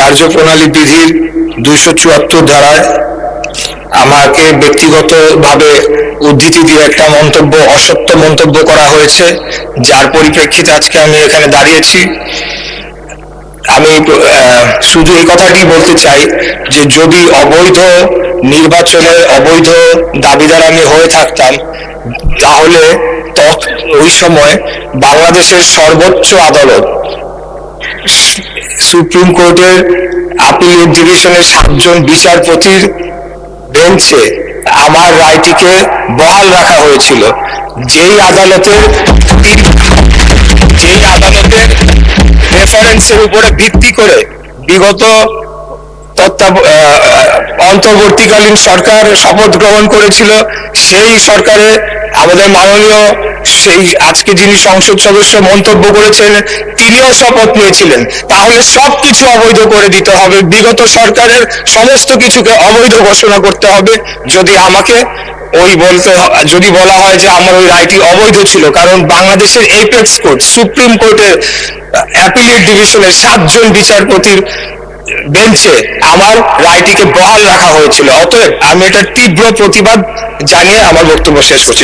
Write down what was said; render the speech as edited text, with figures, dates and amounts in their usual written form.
কার্যপ্রণালী বিধির 274 ধারায় আমাকে ব্যক্তিগতভাবে উদ্ধৃতি দিয়ে একটা অসত্য মন্তব্য করা হয়েছে, যার পরিপ্রেক্ষিতে আজকে আমি এখানে দাঁড়িয়েছি। আমি শুধু এই কথাটি বলতে চাই যে যদি অবৈধ নির্বাচনে অবৈধ দাবিদার আমি হয়ে থাকতাম, তাহলে ওই সময় বাংলাদেশের সর্বোচ্চ আদালত সুপ্রিম কোর্টের আপিলেট ডিভিশনের 7 জন বিচারপতির বেঞ্চে আমার রায়টিকে বহাল রাখা হয়েছিল। যেই আদালতের রেফারেন্সের উপরে ভিত্তি করে বিগত অন্তর্বর্তীকালীন সরকার শপথ গ্রহণ করেছিল, সেই সরকারে আমাদের মাননীয় সেই আজকে যিনি সংসদ সদস্য মন্তব্য করেছেন, তিনিও শপথ নিয়েছিলেন। তাহলে সবকিছু অবৈধ করে দিতে হবে, বিগত সরকারের সমস্ত কিছুকে অবৈধ ঘোষণা করতে হবে যদি আমাকে যদি বলা হয় যে আমার ওই রায়টি অবৈধ ছিল। কারণ বাংলাদেশের এপেক্স কোর্ট সুপ্রিম কোর্টের অ্যাপিলেট ডিভিশনের 7 জন বিচারপতির বেঞ্চে আমার রায়টিকে বহাল রাখা হয়েছিল। অতএব আমি এটার তীব্র প্রতিবাদ জানিয়ে আমার বক্তব্য শেষ করছি।